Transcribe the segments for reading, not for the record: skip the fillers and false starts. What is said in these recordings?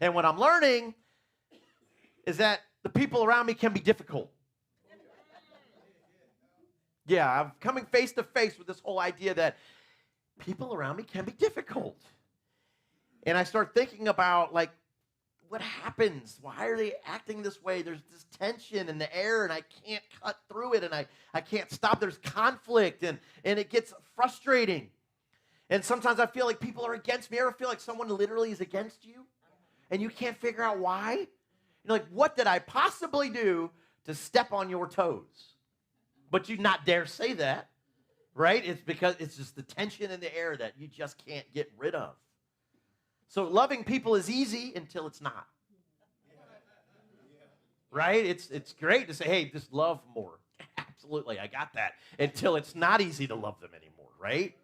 And what I'm learning is that the people around me can be difficult. Yeah, I'm coming face to face with this whole idea that people around me can be difficult. And I start thinking about, like, what happens? Why are they acting this way? There's this tension in the air, and I can't cut through it, and I can't stop. There's conflict, and it gets frustrating. And sometimes I feel like people are against me. Ever feel like someone literally is against you, and you can't figure out why? You're like, what did I possibly do to step on your toes? But you not dare say that, right? It's because it's just the tension in the air that you just can't get rid of. So loving people is easy until it's not. Right? It's great to say, hey, just love more. Absolutely, I got that. Until it's not easy to love them anymore, right?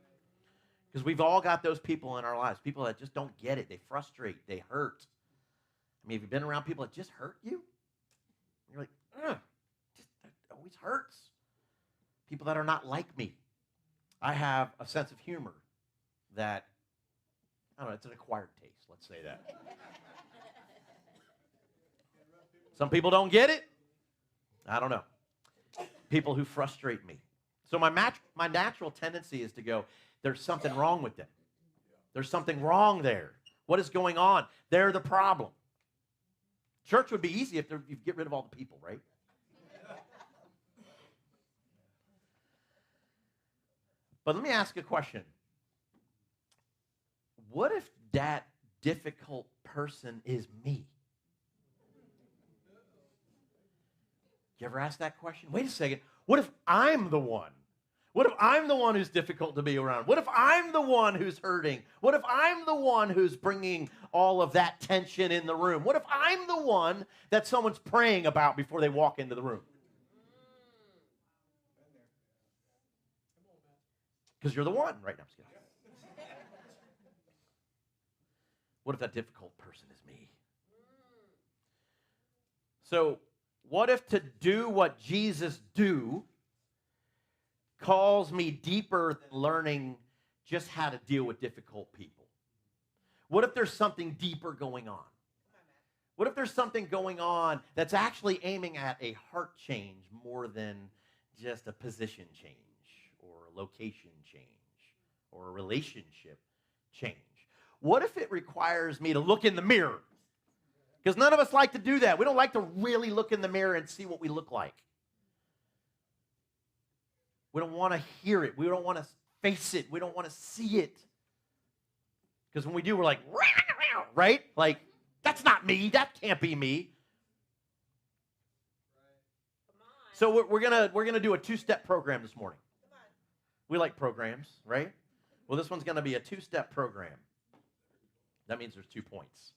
Because we've all got those people in our lives, people that just don't get it. They frustrate, they hurt. I mean, have you been around people that just hurt you? You're like, it always hurts. People that are not like me. I have a sense of humor that, I don't know, it's an acquired taste, let's say that. Some people don't get it. I don't know. People who frustrate me. So my natural tendency is to go, there's something wrong with them. There's something wrong there. What is going on? They're the problem. Church would be easy if you get rid of all the people, right? But let me ask a question. What if that difficult person is me? You ever ask that question? Wait a second. What if I'm the one? What if I'm the one who's difficult to be around? What if I'm the one who's hurting? What if I'm the one who's bringing all of that tension in the room? What if I'm the one that someone's praying about before they walk into the room? Because you're the one right now. What if that difficult person is me? So, what if to do what Jesus do calls me deeper than learning just how to deal with difficult people? What if there's something deeper going on? What if there's something going on that's actually aiming at a heart change more than just a position change or a location change or a relationship change? What if it requires me to look in the mirror? Because none of us like to do that. We don't like to really look in the mirror and see what we look like. We don't want to hear it. We don't want to face it. We don't want to see it. Because when we do, we're like, right? Like, that's not me. That can't be me. So we're gonna do a two-step program this morning. We like programs, right? Well, this one's going to be a two-step program. That means there's 2 points,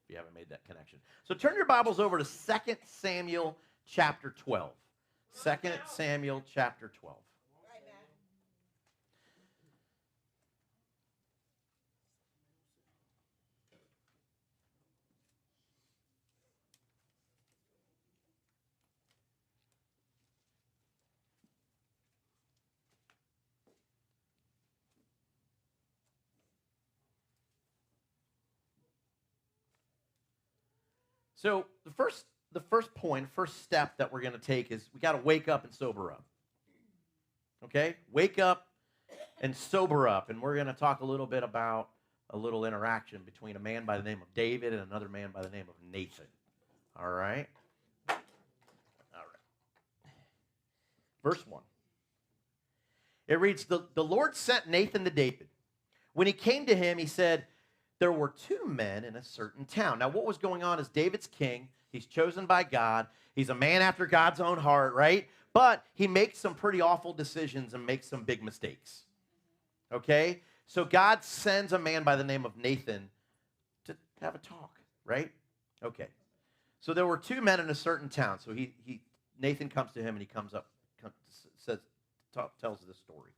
if you haven't made that connection. So turn your Bibles over to 2 Samuel chapter 12. 2 Samuel chapter 12. So the first step that we're going to take is we got to wake up and sober up. Okay? Wake up and sober up. And we're going to talk a little bit about a little interaction between a man by the name of David and another man by the name of Nathan. All right? All right. Verse 1. It reads, the Lord sent Nathan to David. When he came to him, he said, there were 2 men in a certain town. Now, what was going on is David's king. He's chosen by God. He's a man after God's own heart, right? But he makes some pretty awful decisions and makes some big mistakes. Okay? So God sends a man by the name of Nathan to have a talk, right? Okay. So there were 2 men in a certain town. So Nathan comes to him and he tells this story.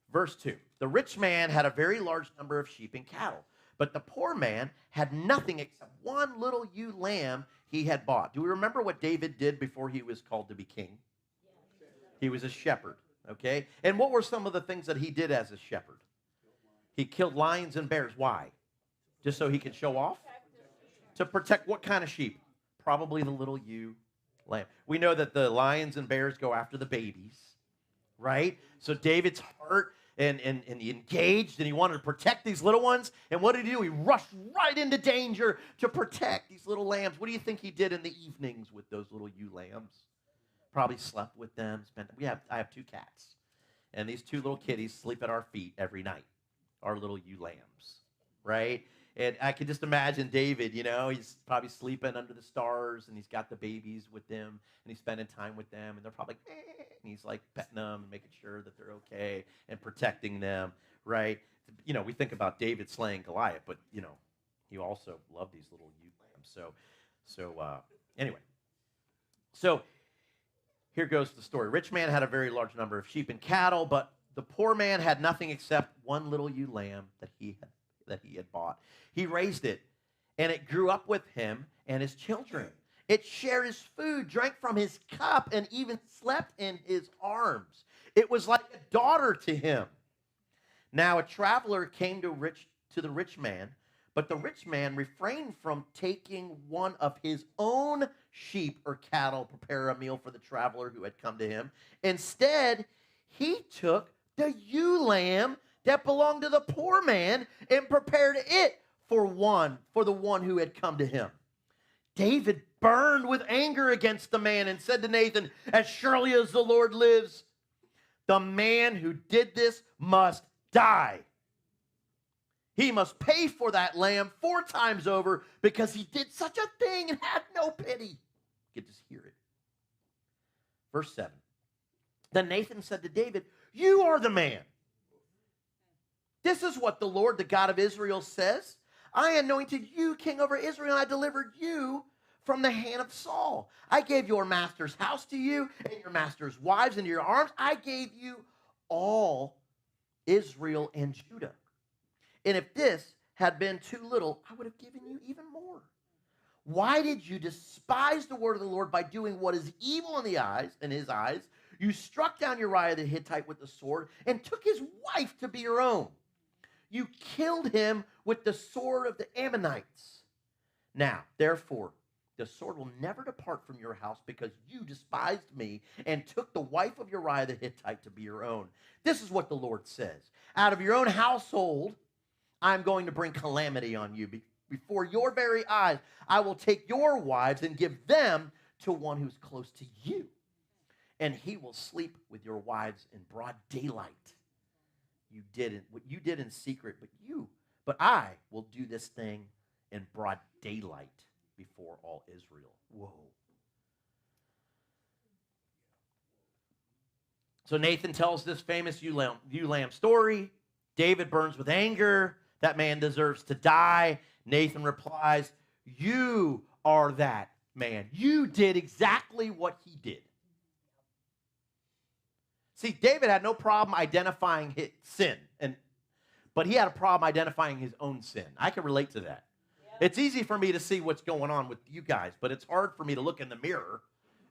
Verse 2. The rich man had a very large number of sheep and cattle. But the poor man had nothing except one little ewe lamb he had bought. Do we remember what David did before he was called to be king? He was a shepherd, okay? And what were some of the things that he did as a shepherd? He killed lions and bears. Why? Just so he could show off? To protect what kind of sheep? Probably the little ewe lamb. We know that the lions and bears go after the babies, right? So David's heart and he engaged and he wanted to protect these little ones. And what did he do? He rushed right into danger to protect these little lambs. What do you think he did in the evenings with those little ewe lambs? Probably slept with them. I have 2 cats. And these 2 little kitties sleep at our feet every night, our little ewe lambs, right? And I can just imagine David, he's probably sleeping under the stars, and he's got the babies with them, and he's spending time with them, and they're probably, and he's like petting them and making sure that they're okay and protecting them, right? We think about David slaying Goliath, but, he also loved these little ewe lambs. Anyway. So here goes the story. Rich man had a very large number of sheep and cattle, but the poor man had nothing except one little ewe lamb that he had bought. He raised it, and it grew up with him and his children. It shared his food, drank from his cup, and even slept in his arms. It was like a daughter to him. Now a traveler came to the rich man, but the rich man refrained from taking one of his own sheep or cattle, prepare a meal for the traveler who had come to him. Instead, he took the ewe lamb that belonged to the poor man and prepared it for the one who had come to him. David burned with anger against the man and said to Nathan, as surely as the Lord lives, the man who did this must die. He must pay for that lamb 4 times over because he did such a thing and had no pity. You can just hear it. Verse 7. Then Nathan said to David, you are the man. This is what the Lord, the God of Israel, says. I anointed you king over Israel, and I delivered you from the hand of Saul. I gave your master's house to you and your master's wives into your arms. I gave you all Israel and Judah. And if this had been too little, I would have given you even more. Why did you despise the word of the Lord by doing what is evil in his eyes? You struck down Uriah the Hittite with the sword and took his wife to be your own. You killed him with the sword of the Ammonites. Now, therefore, the sword will never depart from your house because you despised me and took the wife of Uriah the Hittite to be your own. This is what the Lord says. Out of your own household, I'm going to bring calamity on you. Before your very eyes, I will take your wives and give them to one who's close to you. And he will sleep with your wives in broad daylight. What you did in secret, but I will do this thing in broad daylight before all Israel. Whoa. So Nathan tells this famous ewe lamb story. David burns with anger. That man deserves to die. Nathan replies, you are that man. You did exactly what he did. See, David had no problem identifying his sin, but he had a problem identifying his own sin. I can relate to that. Yeah. It's easy for me to see what's going on with you guys, but it's hard for me to look in the mirror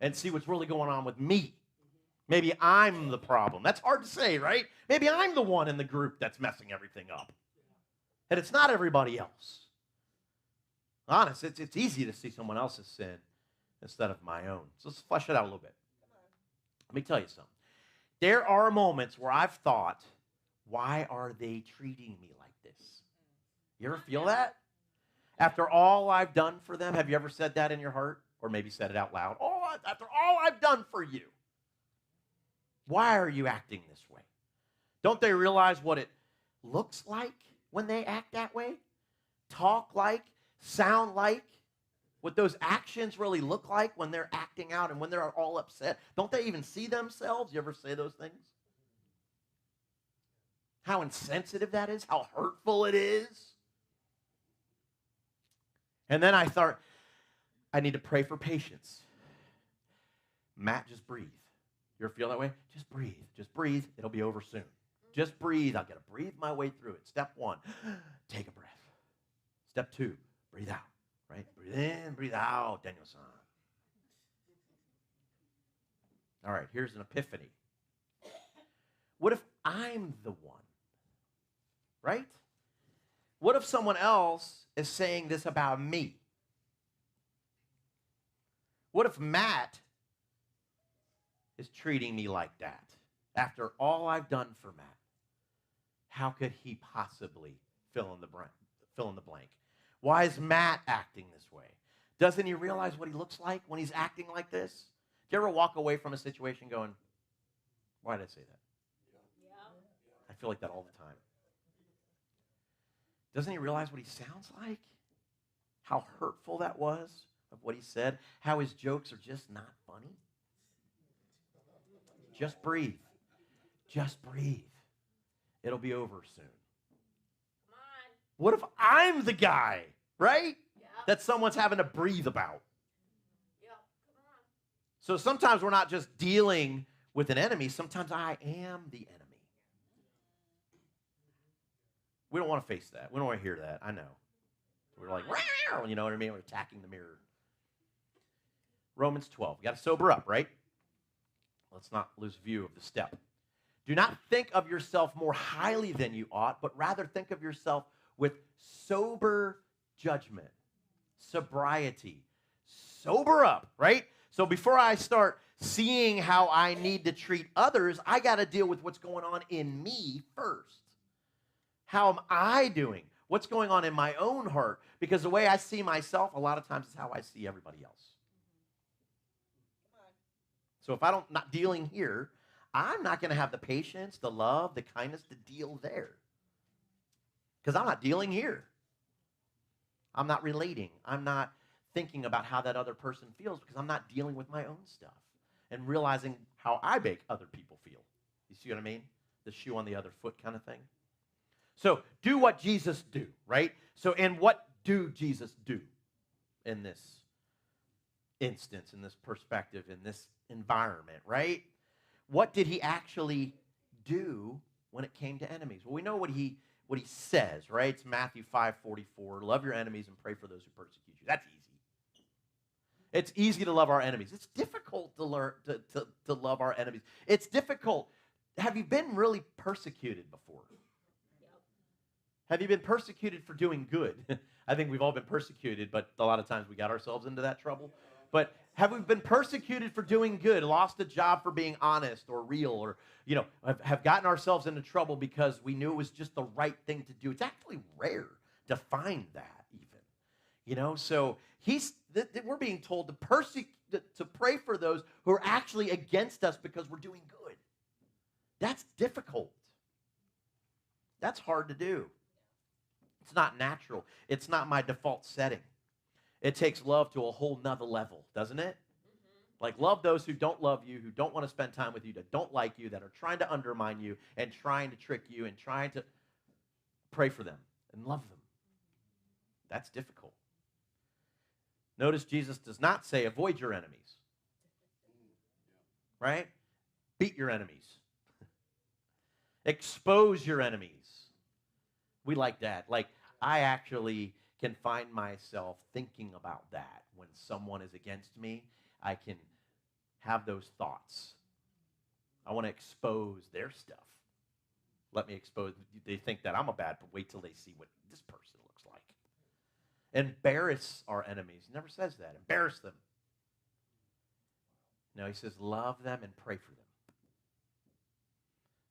and see what's really going on with me. Maybe I'm the problem. That's hard to say, right? Maybe I'm the one in the group that's messing everything up. And it's not everybody else. Honest, it's easy to see someone else's sin instead of my own. So let's flesh it out a little bit. Let me tell you something. There are moments where I've thought, why are they treating me like this? You ever feel that? After all I've done for them, have you ever said that in your heart? Or maybe said it out loud. Oh, after all I've done for you, why are you acting this way? Don't they realize what it looks like when they act that way? Talk like, sound like, what those actions really look like when they're acting out and when they're all upset. Don't they even see themselves? You ever say those things? How insensitive that is, how hurtful it is. And then I thought, I need to pray for patience. Matt, just breathe. You ever feel that way? Just breathe. Just breathe. It'll be over soon. Just breathe. I've got to breathe my way through it. Step 1, take a breath. Step 2, breathe out. Right? Breathe in, breathe out, Daniel-san. All right, here's an epiphany. What if I'm the one? Right? What if someone else is saying this about me? What if Matt is treating me like that? After all I've done for Matt, how could he possibly fill in the blank? Why is Matt acting this way? Doesn't he realize what he looks like when he's acting like this? Do you ever walk away from a situation going, why did I say that? Yeah. I feel like that all the time. Doesn't he realize what he sounds like? How hurtful that was of what he said? How his jokes are just not funny? Just breathe. Just breathe. It'll be over soon. Come on. What if I'm the guy, right? Yeah. That someone's having to breathe about? Yeah. Come on. So sometimes we're not just dealing with an enemy. Sometimes I am the enemy. We don't want to face that. We don't want to hear that. I know. We're like, rawr, you know what I mean? We're attacking the mirror. Romans 12. We got to sober up, right? Let's not lose view of the step. Do not think of yourself more highly than you ought, but rather think of yourself with sober judgment, sobriety. Sober up, right? So before I start seeing how I need to treat others, I got to deal with what's going on in me first. How am I doing? What's going on in my own heart? Because the way I see myself, a lot of times is how I see everybody else. So if I'm not dealing here, I'm not going to have the patience, the love, the kindness to deal there. Because I'm not dealing here. I'm not relating. I'm not thinking about how that other person feels because I'm not dealing with my own stuff and realizing how I make other people feel. You see what I mean? The shoe on the other foot kind of thing. So do what Jesus do, right? So and what do Jesus do in this instance, in this perspective, in this environment, right? What did he actually do when it came to enemies? Well, we know what he says, right? It's Matthew 5:44. Love your enemies and pray for those who persecute you. That's easy. It's easy to love our enemies. It's difficult to learn to love our enemies. It's difficult. Have you been really persecuted before? Have you been persecuted for doing good? I think we've all been persecuted, but a lot of times we got ourselves into that trouble. But have we been persecuted for doing good, lost a job for being honest or real, or have gotten ourselves into trouble because we knew it was just the right thing to do? It's actually rare to find that even. So we're being told to pray for those who are actually against us because we're doing good. That's difficult. That's hard to do. It's not natural. It's not my default setting. It takes love to a whole nother level, doesn't it? Mm-hmm. Like love those who don't love you, who don't want to spend time with you, that don't like you, that are trying to undermine you and trying to trick you and trying to pray for them and love them. That's difficult. Notice Jesus does not say avoid your enemies. Right? Beat your enemies. Expose your enemies. We like that. Like, I actually can find myself thinking about that when someone is against me. I can have those thoughts. I want to expose their stuff. Let me expose. They think that I'm a bad, but wait till they see what this person looks like. Embarrass our enemies. He never says that. Embarrass them. No, he says love them and pray for them.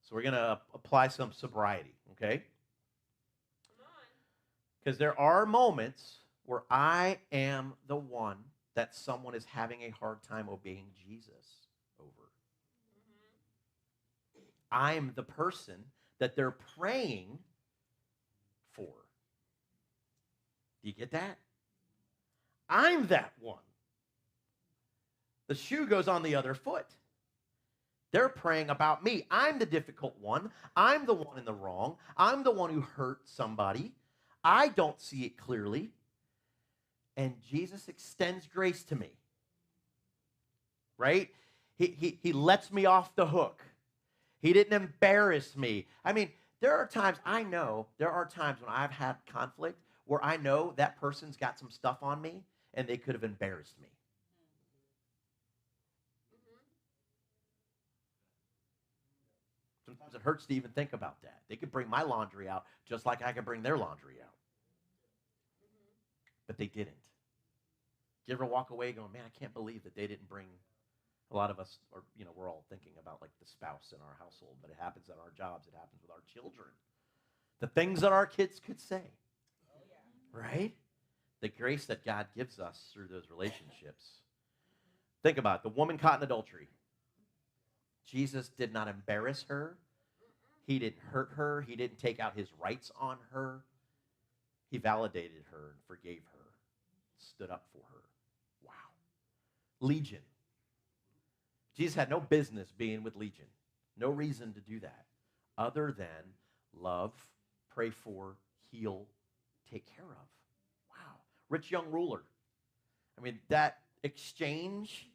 So we're going to apply some sobriety, okay? Because there are moments where I am the one that someone is having a hard time obeying Jesus over. Mm-hmm. I'm the person that they're praying for. Do you get that? I'm that one. The shoe goes on the other foot. They're praying about me. I'm the difficult one. I'm the one in the wrong. I'm the one who hurt somebody. I don't see it clearly. And Jesus extends grace to me. Right? He lets me off the hook. He didn't embarrass me. I mean, there are times when I've had conflict where I know that person's got some stuff on me and they could have embarrassed me. Sometimes it hurts to even think about that. They could bring my laundry out just like I could bring their laundry out. But they didn't. Do you ever walk away going, man, I can't believe that they didn't bring, a lot of us are, we're all thinking about like the spouse in our household, but it happens at our jobs. It happens with our children. The things that our kids could say, right? The grace that God gives us through those relationships. Think about it. The woman caught in adultery. Jesus did not embarrass her. He didn't hurt her. He didn't take out his rights on her. He validated her and forgave her, stood up for her. Wow. Legion. Jesus had no business being with Legion. No reason to do that other than love, pray for, heal, take care of. Wow. Rich young ruler. I mean, that exchange,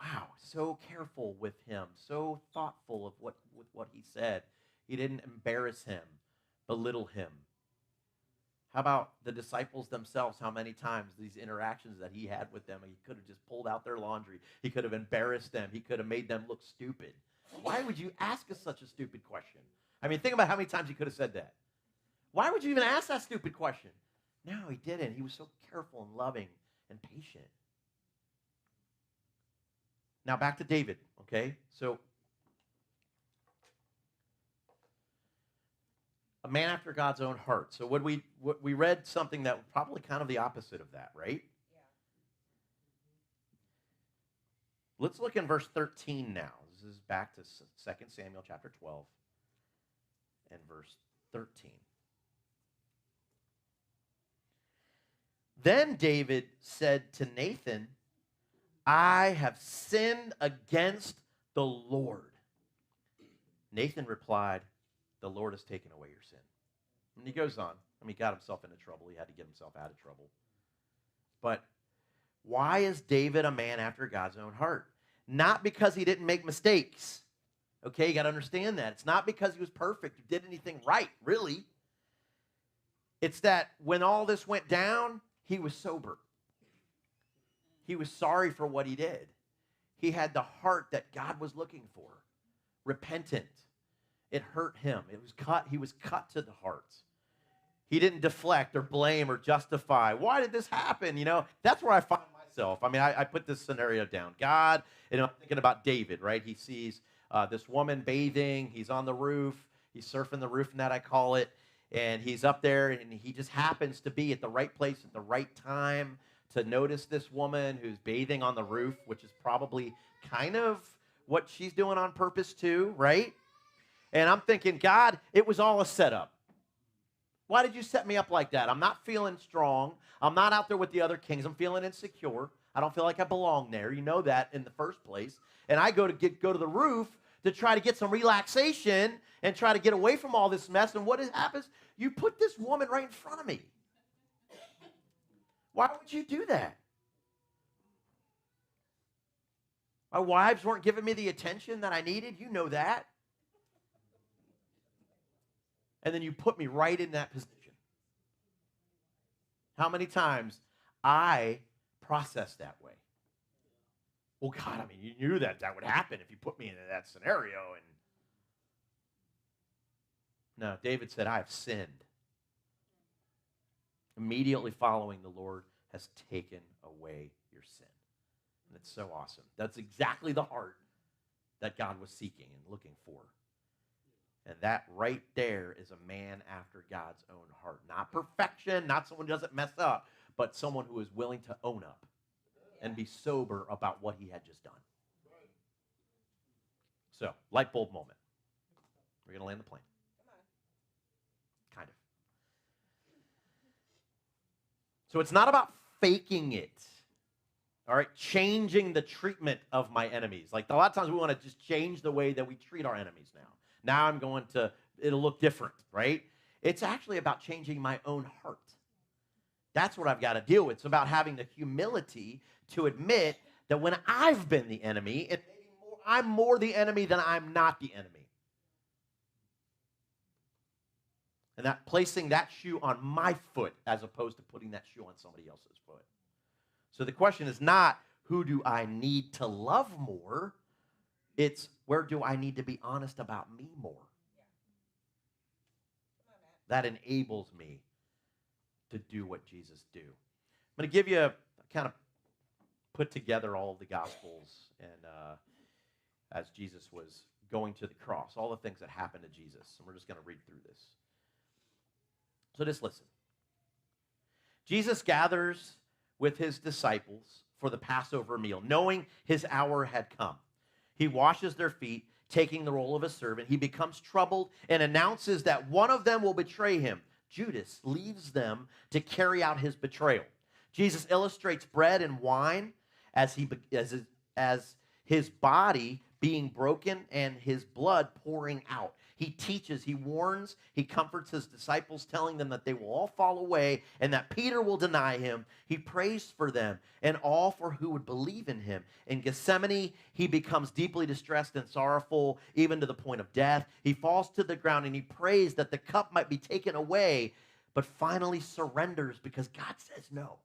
wow, so careful with him, so thoughtful of what he said. He didn't embarrass him, belittle him. How about the disciples themselves? How many times these interactions that he had with them, he could have just pulled out their laundry. He could have embarrassed them. He could have made them look stupid. Why would you ask us such a stupid question? I mean, think about how many times he could have said that. Why would you even ask that stupid question? No, he didn't. He was so careful and loving and patient. Now back to David, okay? So a man after God's own heart. So we read something that was probably kind of the opposite of that, right? Yeah. Let's look in verse 13 now. This is back to 2 Samuel chapter 12 and verse 13. Then David said to Nathan, I have sinned against the Lord. Nathan replied, the Lord has taken away your sin. And he goes on. I mean, he got himself into trouble. He had to get himself out of trouble. But why is David a man after God's own heart? Not because he didn't make mistakes. Okay, you got to understand that. It's not because he was perfect, or did anything right, really. It's that when all this went down, he was sober. He was sorry for what he did. He had the heart that God was looking for. Repentant. It hurt him. He was cut to the heart. He didn't deflect or blame or justify. Why did this happen? That's where I find myself. I mean, I put this scenario down. God, I'm thinking about David, right? He sees this woman bathing. He's on the roof. He's surfing the roof, and that I call it. And he's up there, and he just happens to be at the right place at the right time to notice this woman who's bathing on the roof, which is probably kind of what she's doing on purpose too, right? And I'm thinking, God, it was all a setup. Why did you set me up like that? I'm not feeling strong. I'm not out there with the other kings. I'm feeling insecure. I don't feel like I belong there. You know that in the first place. And I go to the roof to try to get some relaxation and try to get away from all this mess. And what happens? You put this woman right in front of me. Why would you do that? My wives weren't giving me the attention that I needed. You know that. And then you put me right in that position. How many times I processed that way? Well, God, I mean, you knew that would happen if you put me into that scenario. And no, David said, I have sinned. Immediately following, the Lord has taken away your sin. And it's so awesome. That's exactly the heart that God was seeking and looking for. And that right there is a man after God's own heart. Not perfection, not someone who doesn't mess up, but someone who is willing to own up and be sober about what he had just done. So, light bulb moment. We're going to land the plane. Kind of. So it's not about faking it. All right, changing the treatment of my enemies. Like a lot of times we want to just change the way that we treat our enemies now. Now it'll look different, right? It's actually about changing my own heart. That's what I've got to deal with. It's about having the humility to admit that when I've been the enemy, and maybe I'm more the enemy than I'm not the enemy. And that placing that shoe on my foot as opposed to putting that shoe on somebody else's foot. So the question is not, who do I need to love more? It's, where do I need to be honest about me more? That enables me to do what Jesus do. going to give you kind of put together all of the Gospels and as Jesus was going to the cross, all the things that happened to Jesus. And we're just going to read through this. So just listen. Jesus gathers with his disciples for the Passover meal, knowing his hour had come. He washes their feet, taking the role of a servant. He becomes troubled and announces that one of them will betray him. Judas leaves them to carry out his betrayal. Jesus illustrates bread and wine as his body being broken and his blood pouring out. He teaches, he warns, he comforts his disciples, telling them that they will all fall away and that Peter will deny him. He prays for them and all for who would believe in him. In Gethsemane, he becomes deeply distressed and sorrowful, even to the point of death. He falls to the ground and he prays that the cup might be taken away, but finally surrenders because God says no.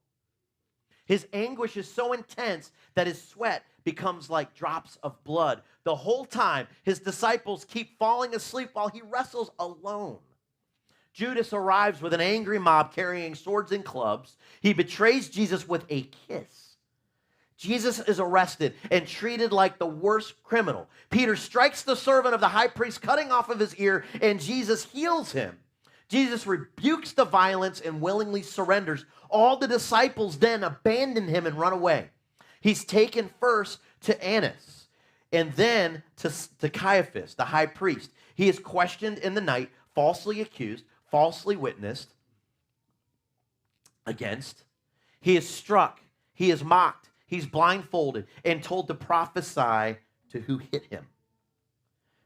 His anguish is so intense that his sweat becomes like drops of blood. The whole time, his disciples keep falling asleep while he wrestles alone. Judas arrives with an angry mob carrying swords and clubs. He betrays Jesus with a kiss. Jesus is arrested and treated like the worst criminal. Peter strikes the servant of the high priest, cutting off of his ear, and Jesus heals him. Jesus rebukes the violence and willingly surrenders. All the disciples then abandon him and run away. He's taken first to Annas and then to Caiaphas, the high priest. He is questioned in the night, falsely accused, falsely witnessed against. He is struck, he is mocked, he's blindfolded and told to prophesy to who hit him.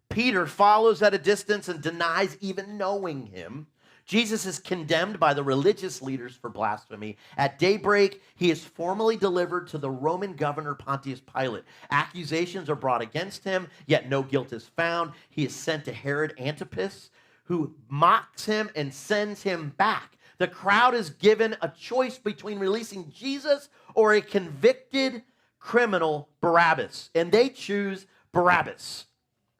Peter follows at a distance and denies even knowing him. Jesus is condemned by the religious leaders for blasphemy. At daybreak, he is formally delivered to the Roman governor Pontius Pilate. Accusations are brought against him, yet no guilt is found. He is sent to Herod Antipas, who mocks him and sends him back. The crowd is given a choice between releasing Jesus or a convicted criminal, Barabbas, and they choose Barabbas.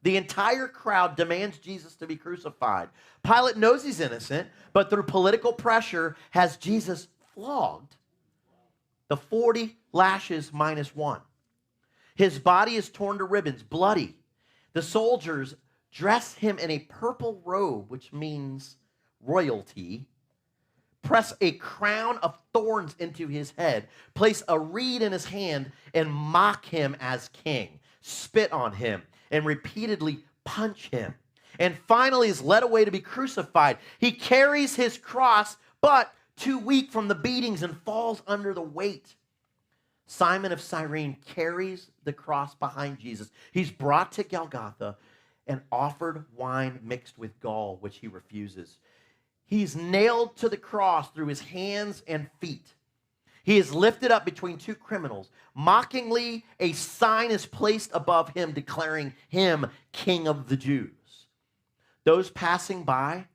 The entire crowd demands Jesus to be crucified. Pilate knows he's innocent, but through political pressure has Jesus flogged. The 40 lashes minus 1. His body is torn to ribbons, bloody. The soldiers dress him in a purple robe, which means royalty, press a crown of thorns into his head, place a reed in his hand, and mock him as king, spit on him, and repeatedly punch him. And finally is led away to be crucified. He carries his cross, but too weak from the beatings and falls under the weight. Simon of Cyrene carries the cross behind Jesus. He's brought to Golgotha and offered wine mixed with gall, which he refuses. He's nailed to the cross through his hands and feet. He is lifted up between two criminals. Mockingly, a sign is placed above him declaring him King of the Jews. Those passing by,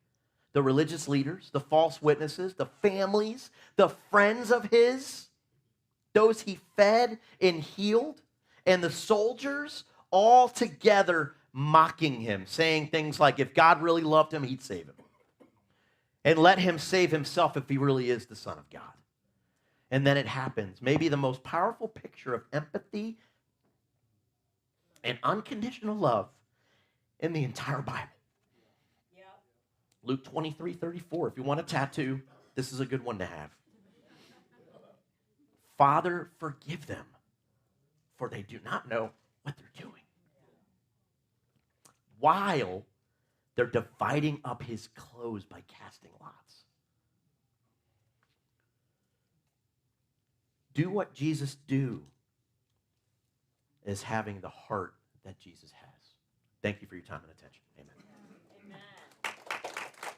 the religious leaders, the false witnesses, the families, the friends of his, those he fed and healed, and the soldiers, all together mocking him, saying things like, if God really loved him, he'd save him. And let him save himself if he really is the Son of God. And then it happens. Maybe the most powerful picture of empathy and unconditional love in the entire Bible. Yeah. Luke 23:34. If you want a tattoo, this is a good one to have. Father, forgive them, for they do not know what they're doing. While they're dividing up his clothes by casting lots. Do what Jesus do is having the heart that Jesus has. Thank you for your time and attention. Amen.